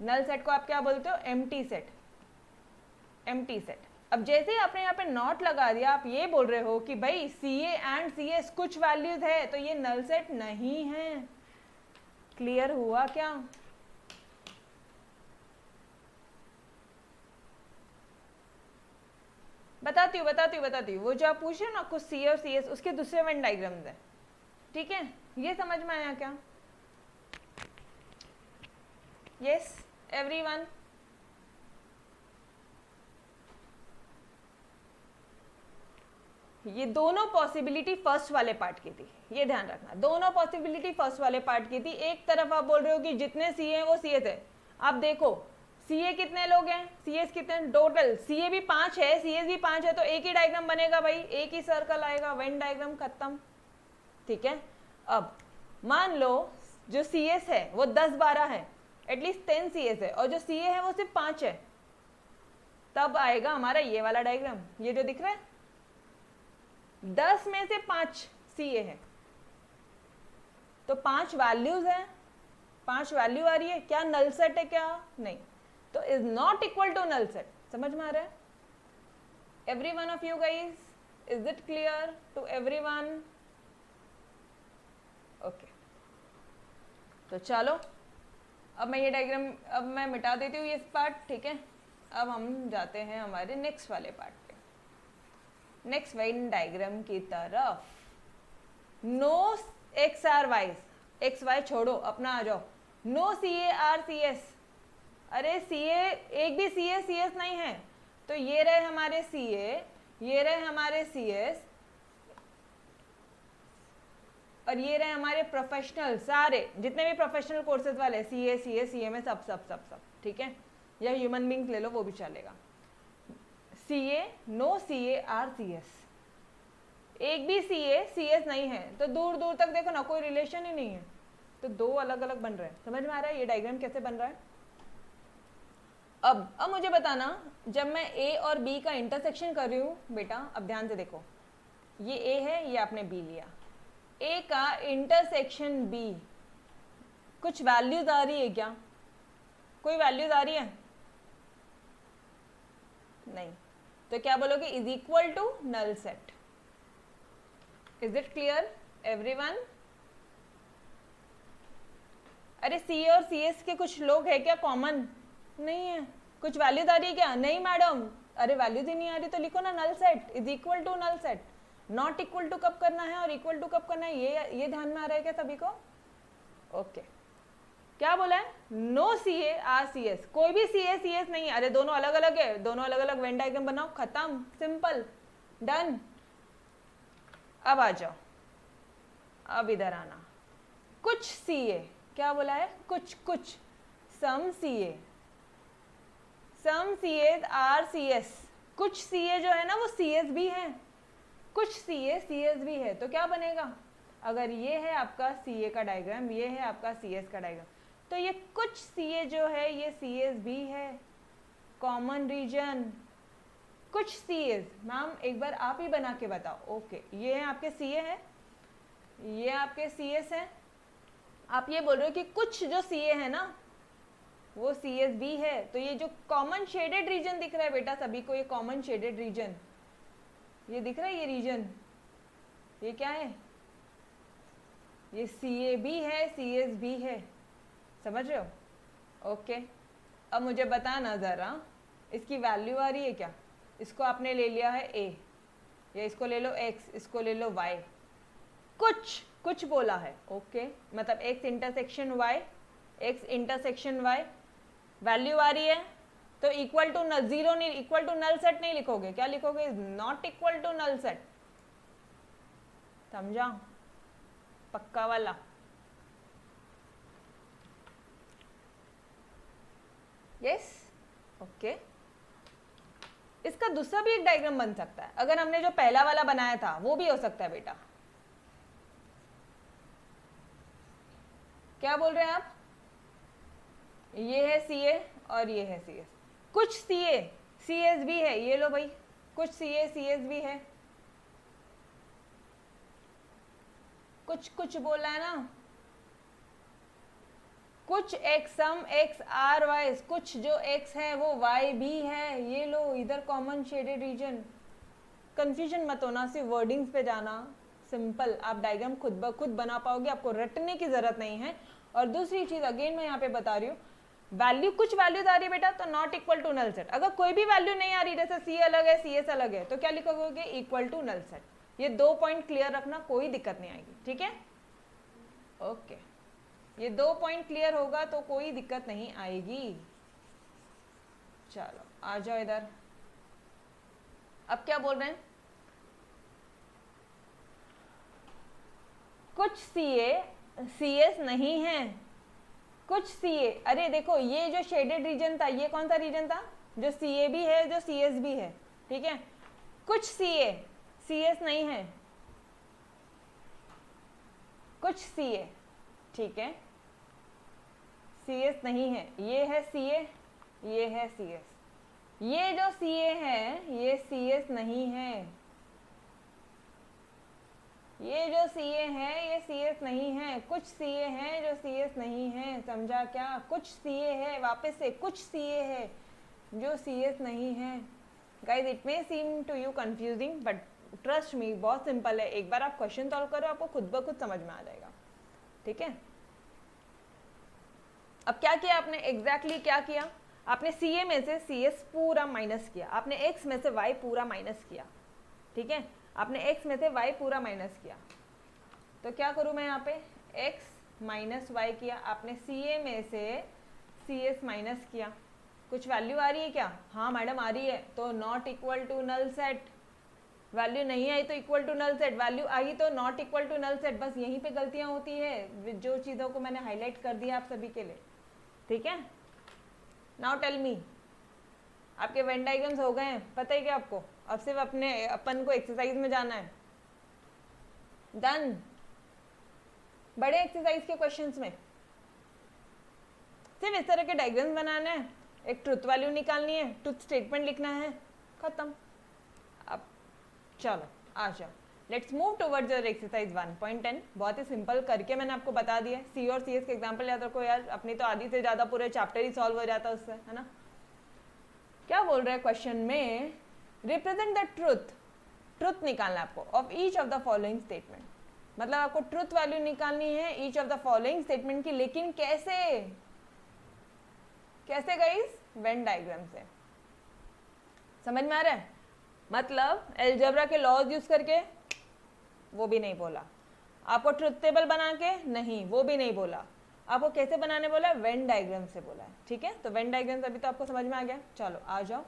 नल सेट को आप क्या बोलते हो, एम्प्टी सेट, एम्प्टी सेट। अब जैसे ही आपने यहाँ पे नॉट लगा दिया, आप ये बोल रहे हो कि भाई सीए एंड सीएस कुछ वैल्यूज है तो ये नल सेट नहीं है। क्लियर हुआ क्या? बताती हूँ। वो जो आप पूछ रहे हो ना कुछ सी और सी एस, उसके दूसरे वेन डायग्राम्स है, ठीक है। ये समझ में आया क्या? Yes everyone. ये दोनों पॉसिबिलिटी फर्स्ट वाले पार्ट की थी, ये ध्यान रखना, दोनों पॉसिबिलिटी फर्स्ट वाले पार्ट की थी। एक तरफ आप बोल रहे हो कि जितने सी हैं वो सी एस है। आप देखो सीए कितने लोग हैं, सीएस कितने टोटल, सीए भी 5 है, सीएस भी 5 है, तो एक ही डायग्राम बनेगा भाई, एक ही सर्कल आएगा, वेन डायग्राम खत्म, ठीक है। अब मान लो जो सीएस है वो 10-12 है, एटलीस्ट 10 सीएस है, और जो सीए है वो सिर्फ 5 है, तब आएगा हमारा ये वाला डायग्राम, ये जो दिख रहा है 10 में से 5 सीए है, तो 5 वैल्यूज है, 5 वैल्यू आ रही है, क्या नल सेट है क्या? नहीं, तो is not equal to null set. समझ में आ रहा है every one of you guys? Is it clear to everyone? Okay, तो चलो अब मैं ये डायग्राम अब मैं मिटा देती हूँ ये पार्ट, ठीक है। अब हम जाते हैं हमारे नेक्स्ट वाले पार्ट पे, नेक्स्ट वेन डायग्राम की तरफ। No X are Y, X Y छोड़ो, अपना आ जाओ। No C A are C S, अरे सी ए एक भी सी ए सी एस नहीं है, तो ये रहे हमारे सी ए, ये रहे हमारे सी एस, और ये रहे हमारे प्रोफेशनल, सारे जितने भी प्रोफेशनल कोर्सेज वाले सी ए सी एम ए सब सब सब सब, ठीक है। या ह्यूमन बींग्स ले लो वो भी चलेगा। C A, no C A are C S, एक भी सी ए सी एस नहीं है, तो दूर दूर तक देखो ना कोई रिलेशन ही नहीं है, तो दो अलग अलग बन रहे हैं। समझ में आ रहा है ये डायग्राम कैसे बन रहा है? अब मुझे बताना, जब मैं ए और बी का इंटरसेक्शन कर रही हूँ बेटा, अब ध्यान से देखो, ये ए है, ये आपने बी लिया, ए का इंटरसेक्शन बी, कुछ वैल्यूज आ रही है क्या? कोई वैल्यूज आ रही है? नहीं, तो क्या बोलोगे, is equal to null set. Is it clear everyone? अरे सी और सी एस के कुछ लोग है क्या कॉमन? नहीं है। कुछ वैल्यूज आ रही है क्या? नहीं मैडम, अरे वैल्यूज ही नहीं आ रही तो लिखो ना null set, is equal to null set. Not equal to कब करना है और इक्वल टू कब करना है, ये ध्यान में आ रहा है क्या सभी को? ओके, क्या बोला है? No C A are C S, कोई भी सी ए सी एस नहीं है, अरे दोनों अलग अलग है, दोनों अलग अलग वेन डायग्राम बनाओ, खत्म, सिंपल, डन। अब आ जाओ, अब इधर आना, कुछ सी ए, क्या बोला है? कुछ कुछ, some C A, some C S are C S, कुछ सी ए जो है ना वो सी एस भी है, कुछ सी ए सी एस भी है, तो क्या बनेगा? अगर ये है आपका सी ए का डायग्राम, ये है आपका सी एस का डायग्राम, तो ये कुछ सी ए जो है ये सी एस भी है, कॉमन रीजन, कुछ सी एस। मैम एक बार आप ही बना के बताओ। ओके, ये है आपके सी ए है, ये आपके सी एस है, आप ये बोल रहे हो कि कुछ जो सी ए है ना वो सी एस भी है, तो ये जो कॉमन शेडेड रीजन दिख रहा है बेटा सभी को, ये कॉमन शेडेड रीजन, ये दिख रहा है ये रीजन, ये क्या है, ये CA भी है, CS भी है, समझ रहे हो? ओके, अब मुझे बताना ज़रा इसकी वैल्यू आ रही है क्या? इसको आपने ले लिया है A, या इसको ले लो X, इसको ले लो Y, कुछ बोला है, ओके मतलब X intersection Y, X intersection Y, value आ रही है तो इक्वल टू नल, जीरो नहीं, इक्वल टू नल सेट नहीं लिखोगे, क्या लिखोगे? Not equal to null set, समझा? पक्का वाला। Yes, okay. इसका दूसरा भी एक डायग्राम बन सकता है, अगर हमने जो पहला वाला बनाया था वो भी हो सकता है बेटा। क्या बोल रहे हैं आप? ये है CA और ये है CS, कुछ CA CS भी है, ये लो भाई, कुछ CA CS भी है, कुछ बोला है ना, कुछ X सम X R Y, कुछ जो X है वो Y भी है, ये लो इधर कॉमन शेडेड रीजन। कंफ्यूजन मत होना, सिर्फ वर्डिंग्स पे जाना, सिंपल आप डायग्राम खुद ब खुद बना पाओगे, आपको रटने की जरूरत नहीं है। और दूसरी चीज अगेन मैं यहाँ पे बता रही हूँ, वैल्यू कुछ वैल्यूज आ रही है बेटा तो not equal to null set, अगर कोई भी वैल्यू नहीं आ रही, जैसे C अलग है CS अलग है, तो क्या लिखोगे? Equal to null set. ये 2 पॉइंट क्लियर रखना, कोई दिक्कत नहीं आएगी, ठीक है? ओके, ये 2 पॉइंट क्लियर होगा तो कोई दिक्कत नहीं आएगी। चलो आ जाओ इधर, अब क्या बोल रहे हैं? कुछ CA CS नहीं है, कुछ CA, अरे देखो ये जो शेडेड रीजन था ये कौन सा रीजन था? जो CA भी है जो CS भी है, ठीक है? कुछ CA CS नहीं है, कुछ CA, ठीक है, CS नहीं है, ये है CA, ये है CS, ये जो CA है ये CS नहीं है, ये जो CA है ये CS नहीं है, कुछ CA है जो CS नहीं है, समझा क्या? कुछ CA है, वापस से कुछ CA है जो CS नहीं है। Guys it may seem to you confusing but trust me बहुत सिंपल है, एक बार आप क्वेश्चन सॉल्व करो आपको खुद ब खुद समझ में आ जाएगा, ठीक है? अब क्या किया आपने, एग्जैक्टली क्या किया आपने? CA में से CS पूरा माइनस किया, आपने X में से Y पूरा माइनस किया, ठीक है? आपने X में से Y पूरा माइनस किया, तो क्या करूं मैं यहाँ पे? X माइनस Y किया, आपने CA में से CS माइनस किया, कुछ वैल्यू आ रही है क्या? हाँ मैडम आ रही है, तो not equal to null set. Value नहीं आई तो equal to null set, value आई तो not equal to null set. बस यहीं पे गलतियां होती है, जो चीज़ों को मैंने हाईलाइट कर दिया आप सभी के लिए, ठीक है? नाउ टेल मी, आपके वेन डायग्राम्स हो गए हैं, पता है क्या आपको? अब सिर्फ अपन को एक्सरसाइज में जाना है, डन। बड़े एक्सरसाइज के क्वेश्चंस में सिर्फ इस तरह के डायग्राम्स बनाना है, एक ट्रुथ वैल्यू निकालनी है, ट्रुथ स्टेटमेंट लिखना है, खत्म। अब चलो आ जाओ, let's move towards your exercise 1.10। बहुत ही सिंपल करके मैंने आपको बता दिया है। C और CS के एग्जाम्पल याद रखो यार, अपनी तो आधी से ज़्यादा पूरे चैप्टर ही सॉल्व हो जाता है उससे, है ना? क्या बोल रहे हैं क्वेश्चन में? रिप्रेजेंट द ट्रुथ निकालना है आपको of each of the following statement, मतलब आपको ट्रुथ वैल्यू निकालनी है each of the following statement की, लेकिन कैसे? कैसे गाइस? वेन डायग्राम से। समझ में आ रहा है? मतलब अलजेब्रा के लॉज यूज करके, वो भी नहीं बोला। आपको ट्रुथ टेबल बना के, नहीं वो भी नहीं बोला। आपको कैसे बनाने बोला? वेन डायग्राम से बोला है, ठीक है? तो वेन डायग्राम अभी तो आपको समझ में आ गया। चलो आ जाओ।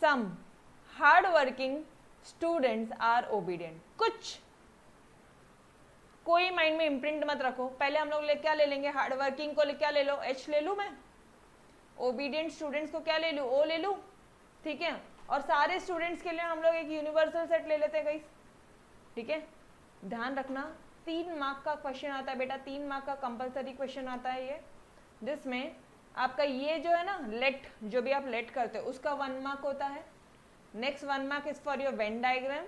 Some hard working students are obedient, कुछ, कोई माइंड में इम्प्रिंट मत रखो। पहले हम लोग क्या ले लेंगे? हार्ड वर्किंग को क्या ले लो? H ले लूँ मैं। ओबीडियंट स्टूडेंट्स को क्या ले लूँ? O ले लूँ, ठीक है? और सारे स्टूडेंट्स के लिए हम लोग एक यूनिवर्सल सेट ले लेते हैं गाइस, ठीक है? ध्यान रखना 3 मार्क का क्वेश्चन आता है बेटा, 3 मार्क का कंपलसरी क्वेश्चन आता है ये, जिसमें आपका ये जो है ना लेट, जो भी आप लेट करते हो उसका 1 मार्क होता है। Next 1 mark is for your Venn diagram,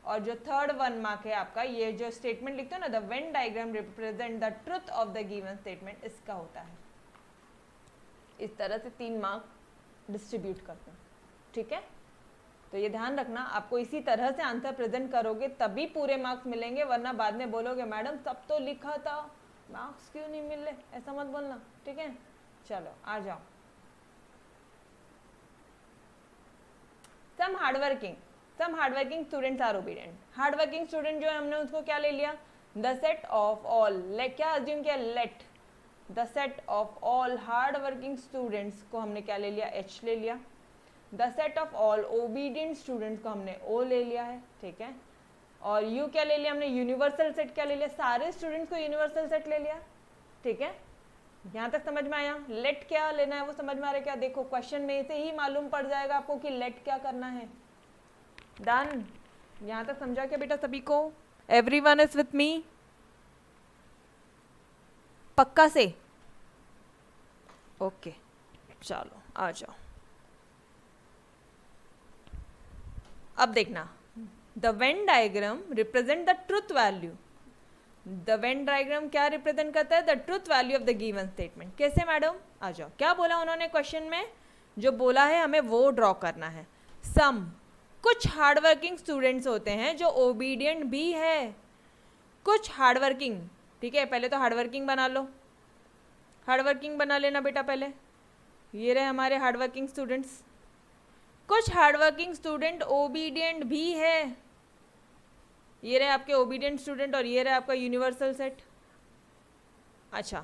और जो थर्ड 1 मार्क है आपका ये जो स्टेटमेंट लिखते हो ना, the Venn diagram represent the truth of the given statement, इसका होता है। इस तरह से 3 मार्क डिस्ट्रीब्यूट करते हैं, ठीक है? तो ये ध्यान रखना, आपको इसी तरह से आंसर प्रेजेंट करोगे तभी पूरे मार्क्स मिलेंगे, वरना बाद में बोलोगे मैडम सब तो लिखा था, मार्क्स क्यों नहीं मिले, ऐसा मत बोलना, ठीक है। चलो आ जाओ। Some hardworking students are obedient. Hardworking student जो है हमने उसको क्या ले लिया, द सेट ऑफ ऑल, क्या अज्यूम किया, let the set of all hard working students को हमने क्या ले लिया, एच ले लिया। The set of all obedient students को हमने ओ ले लिया है, ठीक है। और यू क्या ले लिया हमने, यूनिवर्सल सेट क्या ले लिया, सारे स्टूडेंट्स को यूनिवर्सल सेट ले लिया, ठीक है। यहाँ तक समझ में आया। लेट क्या लेना है वो समझ में आ रहा है क्या, देखो क्वेश्चन में से ही मालूम पड़ जाएगा आपको कि लेट क्या करना है। डन, यहाँ तक समझा क्या बेटा सभी को, एवरीवन इज विथ मी, पक्का से, ओके चलो आ जाओ। अब देखना, the Venn diagram represent the truth value. The Venn diagram क्या रिप्रेजेंट करता है, the truth value of the given statement. कैसे मैडम, आ जाओ, क्या बोला उन्होंने क्वेश्चन में, जो बोला है हमें वो ड्रॉ करना है। सम, कुछ हार्डवर्किंग स्टूडेंट्स होते हैं जो ओबीडियंट भी है, कुछ हार्डवर्किंग, ठीक है। पहले तो हार्डवर्किंग बना लो, हार्डवर्किंग बना लेना बेटा पहले, ये रहे हमारे हार्डवर्किंग स्टूडेंट्स। कुछ हार्डवर्किंग स्टूडेंट ओबीडियंट भी है, ये रहे आपके ओबीडियंट स्टूडेंट, और ये रहे आपका यूनिवर्सल सेट। अच्छा,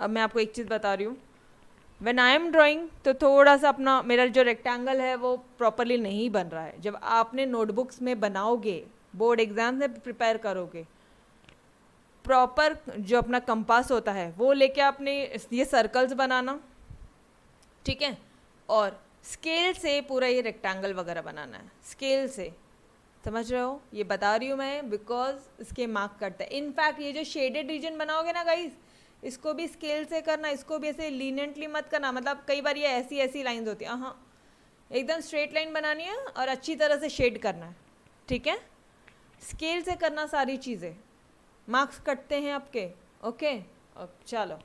अब मैं आपको एक चीज़ बता रही हूँ, व्हेन आई एम ड्राइंग तो थोड़ा सा अपना मेरा जो रेक्टेंगल है वो प्रॉपरली नहीं बन रहा है। जब आपने नोटबुक्स में बनाओगे, बोर्ड एग्जाम से प्रिपेयर करोगे, प्रॉपर जो अपना कंपास होता है वो लेके आपने ये सर्कल्स बनाना, ठीक है। और स्केल से पूरा ये रेक्टेंगल वगैरह बनाना है, स्केल से, समझ रहे हो, ये बता रही हूँ मैं बिकॉज इसके मार्क करते हैं। इनफैक्ट ये जो शेडेड रीजन बनाओगे ना गाइस, इसको भी स्केल से करना, इसको भी ऐसे लीनियंटली मत करना, मतलब कई बार ये ऐसी ऐसी लाइंस होती है, हाँ एकदम स्ट्रेट लाइन बनानी है और अच्छी तरह से शेड करना है, ठीक है। स्केल से करना सारी चीज़ें, मार्क्स कटते हैं आपके, ओके। चलो,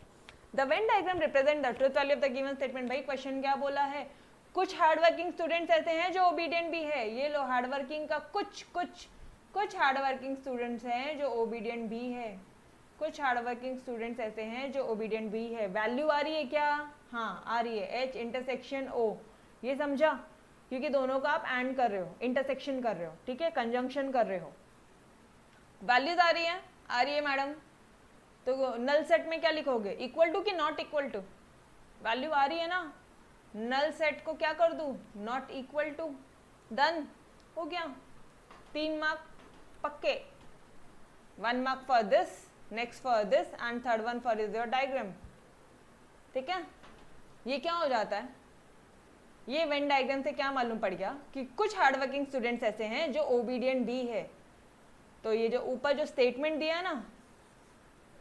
the Venn diagram represent the truth value of the given statement. भाई क्वेश्चन क्या बोला है, कुछ हार्डवर्किंग स्टूडेंट्स ऐसे हैं जो ओबीडियंट भी है, ये लो हार्डवर्किंग का कुछ हार्डवर्किंग स्टूडेंट्स हैं जो ओबीडियंट भी है, कुछ हार्डवर्किंग स्टूडेंट्स ऐसे हैं जो ओबीडियंट भी है। वैल्यू आ रही है क्या, हाँ आ रही है, एच इंटरसेक्शन ओ, ये समझा, क्योंकि दोनों का आप एंड कर रहे हो, इंटरसेक्शन कर रहे हो, ठीक है, कंजंक्शन कर रहे हो। वैल्यूज आ रही है मैडम, तो नल सेट में क्या लिखोगे, इक्वल टू कि नॉट इक्वल टू, वैल्यू आ रही है ना, नल सेट को क्या कर दूं, नॉट इक्वल टू, डन हो गया। 3 मार्क पक्के, 1 mark for this, next for this and third one for is your diagram, ठीक है। ये क्या हो जाता है, ये वेन डायग्राम से क्या मालूम पड़ गया कि कुछ हार्डवर्किंग स्टूडेंट्स ऐसे हैं जो ओबीडियंट भी है। तो ये जो ऊपर जो स्टेटमेंट दिया ना,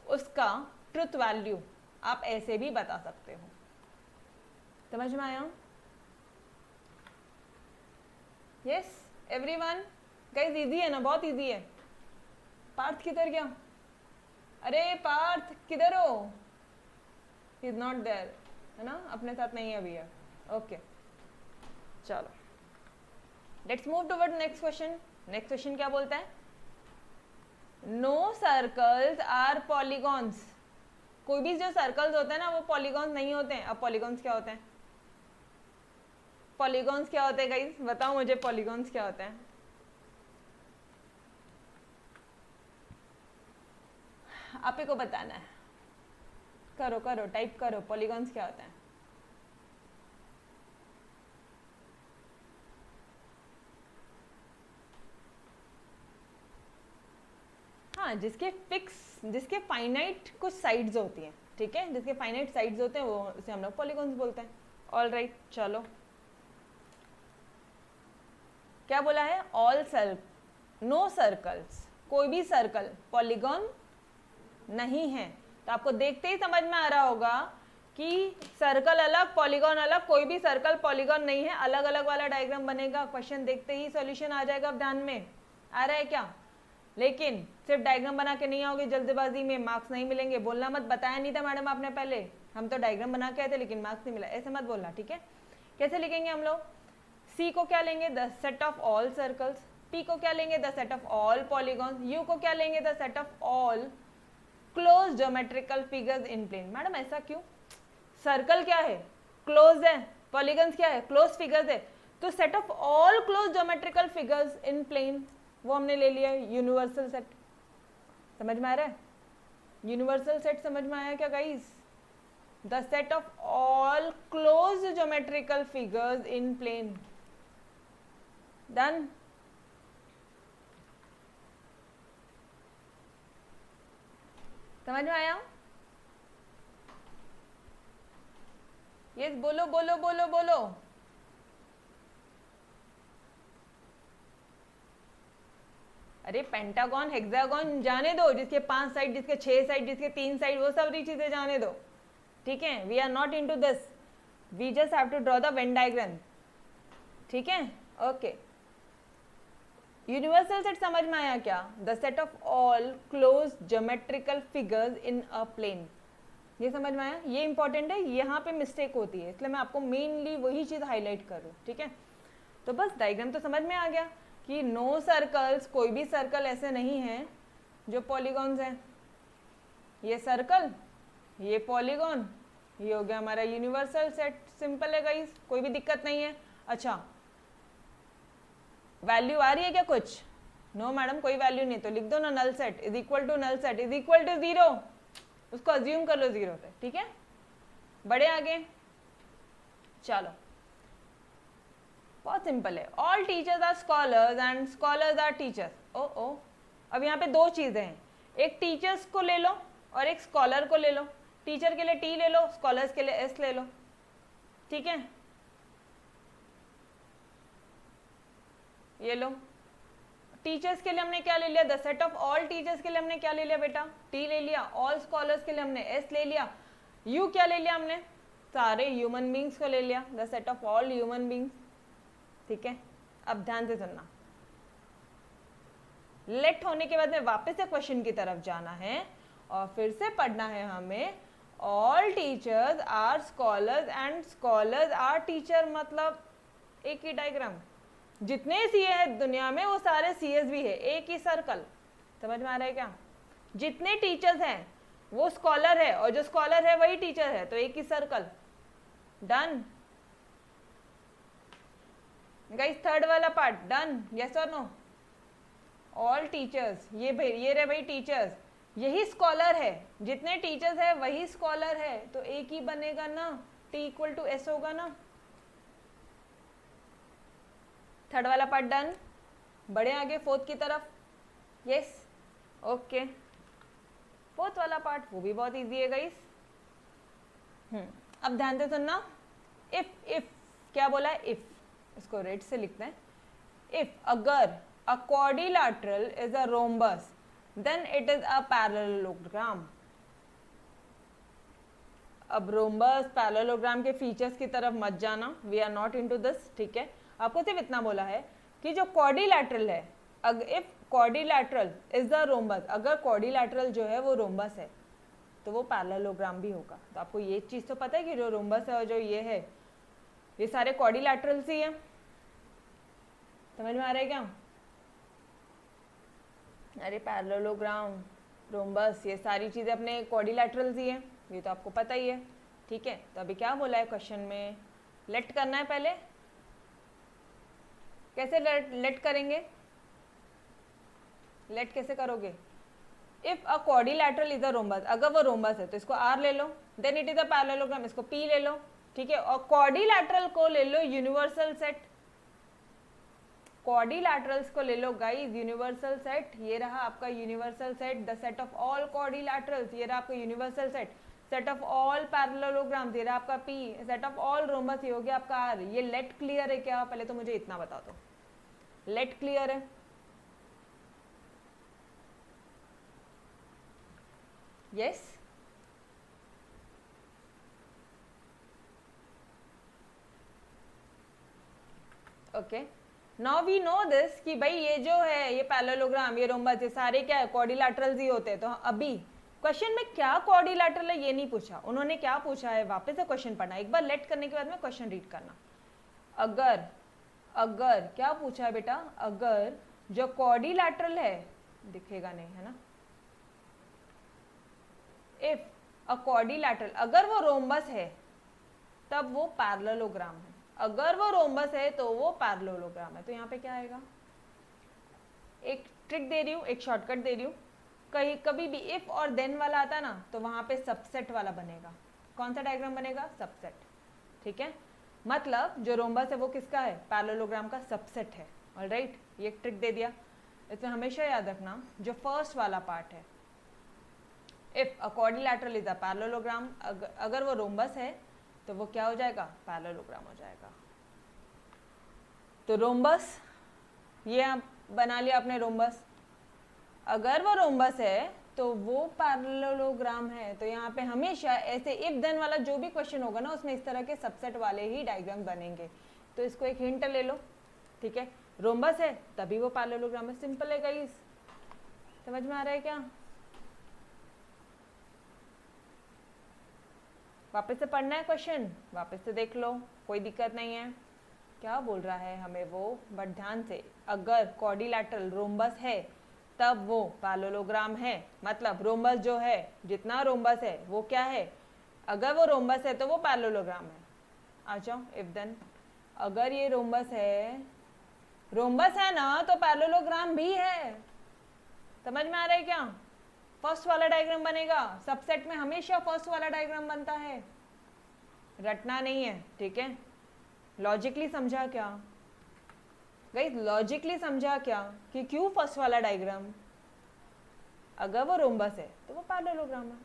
उसका ट्रुथ वैल्यू आप ऐसे भी बता सकते हो, समझ में आया। यस एवरीवन, गाइस इजी है ना, बहुत इजी है। पार्थ किधर गया, अरे पार्थ किधर हो, ही इज नॉट देयर, है ना, अपने साथ नहीं है अभी है, ओके चलो let's move toward next question. Next question क्या बोलता है, नो सर्कल्स आर पॉलीगॉन्स। कोई भी जो सर्कल्स होते हैं ना वो पॉलीगॉन्स नहीं होते हैं। अब पॉलीगॉन्स क्या होते हैं, पॉलीगॉन्स क्या होते हैं गाइस, बताओ मुझे पॉलीगॉन्स क्या होते हैं। आप ही को बताना है, करो करो टाइप करो, पॉलीगॉन्स क्या होते हैं। हाँ, जिसके फाइनाइट कुछ साइड्स होती हैं, ठीक है, जिसके फाइनाइट साइड्स होते हैं वो उसे हम लोग पॉलीगॉन्स बोलते हैं। ऑल राइट, चलो क्या बोला है, नो सर्कल्स, कोई भी सर्कल पॉलीगॉन नहीं है। तो आपको देखते ही समझ में आ रहा होगा कि सर्कल अलग पॉलीगॉन अलग, कोई भी सर्कल पॉलीगॉन नहीं है, अलग अलग वाला डायग्राम बनेगा। क्वेश्चन देखते ही सॉल्यूशन आ जाएगा, अब ध्यान में आ रहा है क्या। लेकिन सिर्फ डायग्राम बना के नहीं आओगे जल्दबाजी में, मार्क्स नहीं मिलेंगे। बोलना मत, बताया नहीं था मैडम आपने पहले, हम तो डायग्राम बना के आए थे लेकिन मार्क्स नहीं मिला, ऐसे मत बोलना, ठीक है। कैसे लिखेंगे हम लोग, C को क्या लेंगे, the set of all circles, P को क्या लेंगे, the set of all polygons, U को क्या लेंगे, the set of all close geometrical figures in plane. Madam ऐसा क्यों, सर्कल क्या है, क्लोज है, पॉलीगॉन्स क्या है, क्लोज फिगर्स है, तो set of all close geometrical figures in plane वो हमने ले लिया यूनिवर्सल सेट। समझ में आ रहा है, यूनिवर्सल सेट समझ में आया क्या guys, the set of all close geometrical figures in plane. Done. समझ में आया, यस बोलो बोलो बोलो बोलो। अरे पेंटागन हेक्सागन जाने दो, जिसके 5 साइड, जिसके 6 साइड, जिसके 3 साइड, वो सारी चीजें जाने दो, ठीक है। We are not into this, we just have to draw the Venn diagram, ठीक है। ओके, यूनिवर्सल सेट समझ में आया क्या, the set of all close geometrical figures in a plane, ये समझ में आया। ये इंपॉर्टेंट है, यहाँ पे मिस्टेक होती है, इसलिए मैं आपको मेनली वही चीज हाईलाइट कर रही हूँ, ठीक है। तो बस डायग्राम तो समझ में आ गया कि नो सर्कल्स, कोई भी सर्कल ऐसे नहीं है जो पॉलीगॉन्स हैं, ये सर्कल, ये पॉलीगॉन, ये हो गया हमारा यूनिवर्सल सेट। सिंपल है गाइस, कोई भी दिक्कत नहीं है। अच्छा, वैल्यू आ रही है क्या कुछ, नो मैडम कोई वैल्यू नहीं, तो लिख दो ना null set is equal to null set is equal to 0, उसको अज्यूम कर लो 0 पे, ठीक है। बढ़े आगे, चलो बहुत सिंपल है। All teachers are scholars and scholars are teachers. ओ अब यहाँ पे दो चीजें हैं, एक टीचर्स को ले लो और एक स्कॉलर को ले लो। टीचर के लिए टी ले लो, स्कॉलर्स के लिए एस ले लो, ठीक है। ये लो, टीचर्स के लिए हमने क्या ले लिया, the set of all teachers के लिए हमने क्या ले लिया बेटा, टी ले लिया। ऑल स्कॉलर्स के लिए हमने एस ले लिया। यू क्या ले लिया हमने, सारे ह्यूमन बींग्स को ले लिया, the set of all human beings, ठीक है। अब ध्यान से सुनना, लेट होने के बाद में वापस से क्वेश्चन की तरफ जाना है और फिर से पढ़ना है हमें, all teachers are scholars and scholars are teacher, मतलब एक ही डायग्राम, जितने सीए है दुनिया में वो सारे सीएस भी है, एक ही सर्कल। समझ में आ रहा है क्या, जितने टीचर्स हैं वो स्कॉलर है और जो स्कॉलर है वही टीचर है, तो एक ही सर्कल। डन गाइस, थर्ड वाला पार्ट डन, यस और नो। ऑल टीचर्स, ये रहे भाई टीचर्स, यही स्कॉलर है, जितने टीचर्स है वही स्कॉलर है, तो एक ही बनेगा ना, टी इक्वल टू एस होगा ना। थर्ड वाला पार्ट डन। बढ़े आगे फोर्थ की तरफ, यस ओके। फोर्थ वाला पार्ट वो भी बहुत इजी है गाइस। अब ध्यान से सुनना, इफ क्या बोला है, इफ, इसको रेड से लिखते हैं। इफ अगर a quadrilateral is a rhombus then it is a parallelogram. अब रोम्बस पैरेललोग्राम के फीचर्स की तरफ मत जाना, we are not into this, ठीक है। आपको सिर्फ इतना बोला है कि जो क्वाड्रिलैटरल है, if quadrilateral is the rhombus, अगर क्वाड्रिलैटरल जो है वो रोम्बस है तो वो पैरेललोग्राम भी होगा। तो आपको ये चीज तो पता है कि जो रोम्बस है और जो ये है, ये सारे क्वाड्रिलैटरल्स ही है। समझ में आ रहा है क्या, अरे पैरेललोग्राम, रोम्बस, ये सारी चीजें अपने क्वाड्रिलैटरल्स ही है, ये तो आपको पता ही है, ठीक है। तो अभी क्या बोला है क्वेश्चन में, लेट करना है पहले। कैसे लेट करेंगे, लेट कैसे करोगे, if a quadrilateral is a rhombus, अगर वो रोम्बस है तो इसको आर ले लो, then it is a parallelogram, इसको पी ले लो, ठीक है। और क्वाड्रिलैटरल को ले लो यूनिवर्सल सेट, क्वाड्रिलैटरल्स को ले लो गाइस यूनिवर्सल सेट, ये रहा आपका universal set, the set of all quadrilaterals, ये रहा आपका universal set, set of all parallelograms, ये रहा आपका P, set of all rhombus, ये हो गया आपका आर। ये लेट क्लियर है क्या, पहले तो मुझे इतना बता दो, लेट क्लियर है, yes okay. Now we know this कि भाई ये जो है, ये पैरेललोग्राम, ये रोम्बस, ये सारे क्या है, क्वाड्रिलैटरल्स ही होते हैं। तो अभी क्वेश्चन में क्या क्वाड्रिलैटरल है ये नहीं पूछा उन्होंने, क्या पूछा है, वापस से क्वेश्चन पढ़ना, एक बार लेट करने के बाद में क्वेश्चन रीड करना। अगर अगर क्या पूछा है बेटा, अगर जो क्वाड्रिलैटरल है, दिखेगा नहीं है ना, इफ अ क्वाड्रिलैटरल, अगर वो रोम्बस है तब वो पैरेललोग्राम है, अगर वो रोम्बस है तो वो पैरेललोग्राम है। तो यहाँ पे क्या आएगा, एक ट्रिक दे रही हूँ, एक शॉर्टकट दे रही हूँ, कहीं कभी भी इफ और देन वाला आता ना तो वहाँ पे सबसेट वाला बनेगा। कौन सा डायग्राम बनेगा, सबसेट, ठीक है। मतलब जो रोम्बस है वो किसका है, पैरेललोग्राम का सबसेट है। ऑलराइट, ये एक ट्रिक दे दिया। इसमें हमेशा याद रखना जो फर्स्ट वाला पार्ट है, if a quadrilateral is a parallelogram, अगर वो रोम्बस है तो वो क्या हो जाएगा, पैरेललोग्राम हो जाएगा। तो रोम्बस, ये आप बना लिया आपने रोम्बस, अगर वो रोम्बस है तो वो पैरेललोग्राम है। तो यहाँ पे हमेशा ऐसे इफ देन वाला जो भी क्वेश्चन होगा ना उसमें इस तरह के सबसेट वाले ही डायग्राम बनेंगे। तो इसको एक हिंट ले लो, ठीक है, रोम्बस है तभी वो पैरेललोग्राम है। सिंपल है गाइस, समझ में आ रहा है क्या? वापस से पढ़ना है क्वेश्चन, वापस से देख लो, कोई दिक्कत नहीं है। क्या बोल रहा है हमें वो, बट ध्यान से, अगर क्वाड्रिलैटरल रोम्बस है तब वो पैरेललोग्राम है। मतलब रोम्बस जो है, जितना रोम्बस है वो क्या है, अगर वो रोम्बस है तो वो पैरेललोग्राम है। आ जाओ, इफ देन, अगर ये रोम्बस है ना तो पैरेललोग्राम भी है। समझ में आ रहा है क्या? फर्स्ट वाला डायग्राम बनेगा, सबसेट में हमेशा फर्स्ट वाला डायग्राम बनता है, रटना नहीं है, ठीक है। लॉजिकली समझा क्या गाइस, लॉजिकली समझा क्या कि क्यों फर्स्ट वाला डायग्राम, अगर वो रोम्बस है तो वो पैरेललोग्राम है।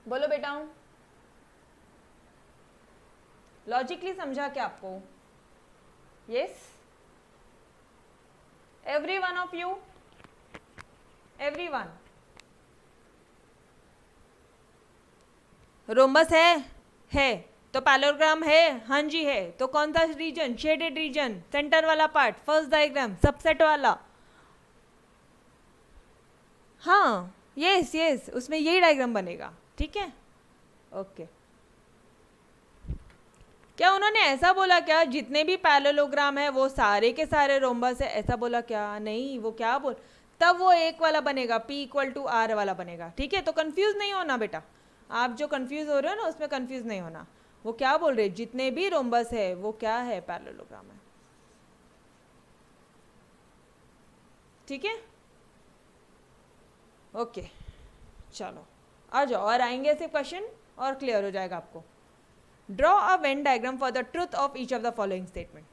बोलो बेटा, लॉजिकली समझा क्या आपको? Yes, every one of you, everyone, rhombus है तो पैरेललोग्राम है, हाँ जी है। तो कौन सा रीजन, शेडेड रीजन, सेंटर वाला पार्ट, फर्स्ट डायग्राम, सबसेट वाला, हाँ यस यस, उसमें यही डायग्राम बनेगा, ठीक है। ओके, क्या उन्होंने ऐसा बोला क्या जितने भी पैरेललोग्राम है वो सारे के सारे रोम्बस है, ऐसा बोला क्या? नहीं, वो क्या बोल, तब वो एक वाला बनेगा, P = R वाला बनेगा, ठीक है। तो कंफ्यूज नहीं होना बेटा, आप जो कंफ्यूज हो रहे हो ना उसमें कंफ्यूज नहीं होना। वो क्या बोल रहे, जितने भी रोम्बस है वो क्या है, पैरेललोग्राम है, ठीक है। ओके, चलो आ जाओ, और आएंगे ऐसे क्वेश्चन और क्लियर हो जाएगा आपको। Draw a Venn diagram for the truth of each of the following statement.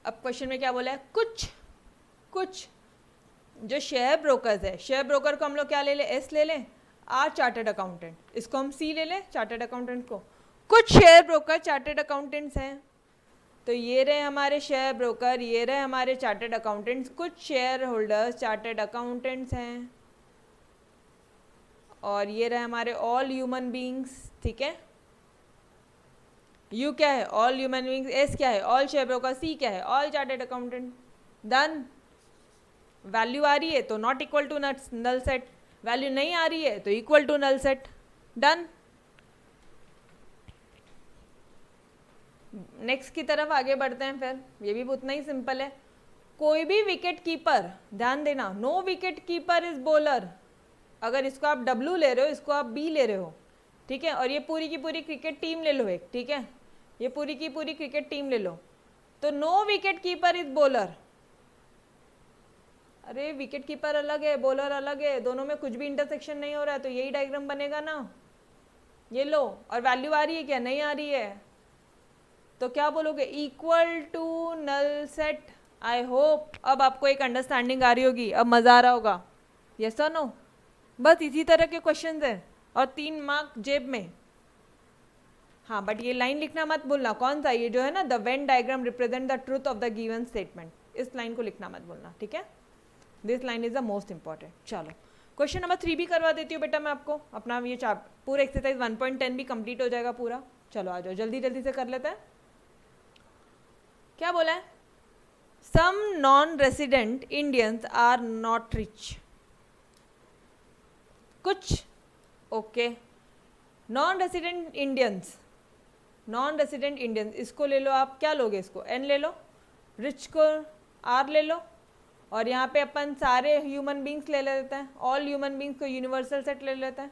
अब क्वेश्चन में क्या बोला है, कुछ जो शेयर ब्रोकर्स है, शेयर ब्रोकर को हम लोग क्या ले ले, एस ले लें, आर चार्टर्ड अकाउंटेंट, इसको हम सी ले लें, चार्टर्ड अकाउंटेंट को। कुछ शेयर ब्रोकर चार्टर्ड अकाउंटेंट्स हैं, तो ये रहे हमारे शेयर ब्रोकर, ये रहे हमारे चार्टर्ड अकाउंटेंट्स, कुछ शेयर होल्डर्स चार्टर्ड अकाउंटेंट्स हैं, और ये रहे हमारे ऑल ह्यूमन बींग्स, ठीक है। यू क्या है, ऑल ह्यूमन बींग्स, एस क्या है, ऑल शेयर ब्रोकर, सी क्या है, all chartered accountant. Done. Value आ रही है तो not equal to null set, value नहीं आ रही है तो equal to null set. Done. Next की तरफ आगे बढ़ते हैं, फिर ये भी उतना ही सिंपल है। कोई भी विकेट कीपर, ध्यान देना, no wicket keeper is bowler. अगर इसको आप W ले रहे हो, इसको आप B ले रहे हो, ठीक है, और ये पूरी की पूरी क्रिकेट टीम ले लो एक, ठीक है, ये पूरी की पूरी क्रिकेट टीम ले लो, तो no wicket keeper is bowler. अरे विकेट कीपर अलग है, बॉलर अलग है, दोनों में कुछ भी इंटरसेक्शन नहीं हो रहा है, तो यही डायग्राम बनेगा ना। ये लो, और वैल्यू आ रही है क्या, नहीं आ रही है, तो क्या बोलोगे, equal to null set. I hope अब आपको एक अंडरस्टैंडिंग आ रही होगी, अब मज़ा आ रहा होगा, यस और नो। बस इसी तरह के क्वेश्चंस हैं, और 3 मार्क जेब में। हाँ, बट ये लाइन लिखना मत भूलना, कौन सा, ये जो है ना, the Venn diagram represent the truth of the given statement, इस लाइन को लिखना मत भूलना, ठीक है। This line is the most important. चलो क्वेश्चन नंबर 3 भी करवा देती हूँ बेटा मैं आपको, अपना ये पूरा एक्सरसाइज 1.10 भी कंप्लीट हो जाएगा पूरा। चलो आ जाओ, जल्दी जल्दी से कर लेते हैं। क्या बोला है, some non resident Indians are not rich. कुछ, okay, non resident Indians, non resident Indians, इसको ले लो आप, क्या लोगे इसको, एन ले लो, रिच को आर ले लो, और यहाँ पे अपन सारे ह्यूमन बींग्स ले लेते हैं, ऑल ह्यूमन बींग्स को यूनिवर्सल सेट ले लेते हैं,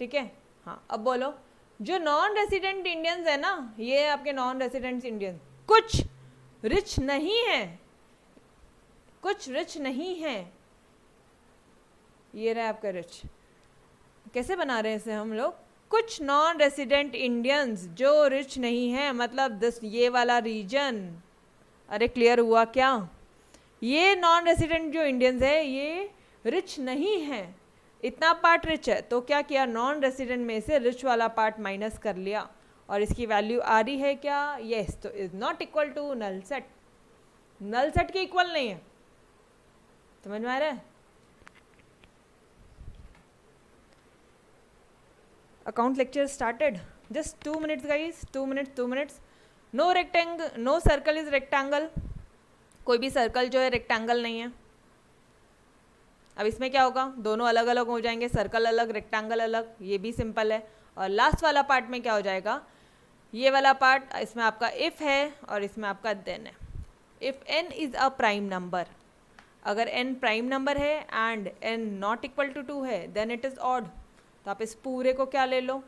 ठीक है। हाँ अब बोलो, जो नॉन रेसिडेंट इंडियंस है ना, ये आपके नॉन रेसिडेंट इंडियंस कुछ रिच नहीं है, कुछ रिच नहीं है, ये रहा आपका रिच। कैसे बना रहे हैं इसे हम लोग, कुछ नॉन रेसिडेंट इंडियंस जो रिच नहीं है, मतलब दिस ये वाला रीजन, अरे क्लियर हुआ क्या, ये नॉन रेसिडेंट जो इंडियंस है ये रिच नहीं है, इतना पार्ट रिच है, तो क्या किया, नॉन रेसिडेंट में से रिच वाला पार्ट माइनस कर लिया, और इसकी वैल्यू आ रही है क्या, यस, तो is not equal to null set, null set के इक्वल नहीं है, समझ में आ रहा है। Account lecture started, just 2 minutes guys, 2 minutes। No rectangle, no circle is rectangle, कोई भी सर्कल जो है रेक्टेंगल नहीं है। अब इसमें क्या होगा, दोनों अलग अलग हो जाएंगे, सर्कल अलग रेक्टेंगल अलग, ये भी सिंपल है। और लास्ट वाला पार्ट में क्या हो जाएगा, ये वाला पार्ट, इसमें आपका इफ़ है और इसमें आपका देन है। If n is a prime number, अगर n प्राइम नंबर है and n not equal to 2 है, देन इट इज़ ऑड। तो आप इस पूरे को क्या ले लो,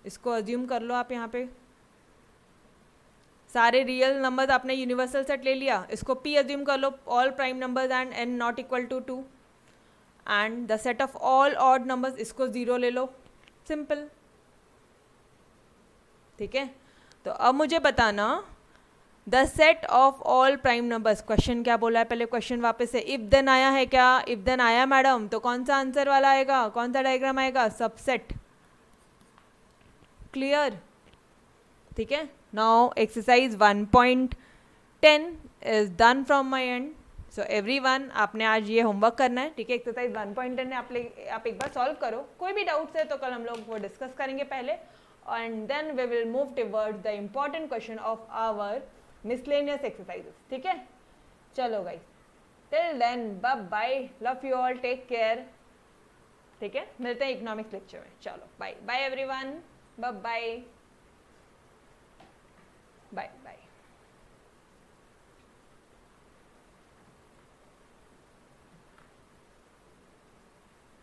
इसको अज्यूम कर लो आप, यहाँ पे सारे रियल नंबर्स आपने यूनिवर्सल सेट ले लिया, इसको p अज्यूम कर लो, all prime numbers and n not equal to 2, and the set of all odd numbers, इसको 0 ले लो, सिंपल, ठीक है। तो अब मुझे बताना the set of all prime numbers, question क्या बोला है, पहले क्वेश्चन वापस से, इफ देन आया है क्या, इफ देन आया मैडम, तो कौन सा आंसर वाला आएगा, कौन सा डायग्राम आएगा, सबसेट, क्लियर, ठीक है। Now exercise 1.10 is done from my and, so everyone आपने आज ये होमवर्क करना है, ठीक है। एक्सरसाइज 1.10 आप एक बार सॉल्व करो, कोई भी डाउट्स है तो कल हम लोग वो डिस्कस करेंगे पहले, and then we will move towards the important question of our miscellaneous exercises, ठीक है। चलो guys, till then bye bye, love you all, take care, ठीक है, मिलते हैं इकोनॉमिक्स लेक्चर में, चलो bye bye everyone, bye bye.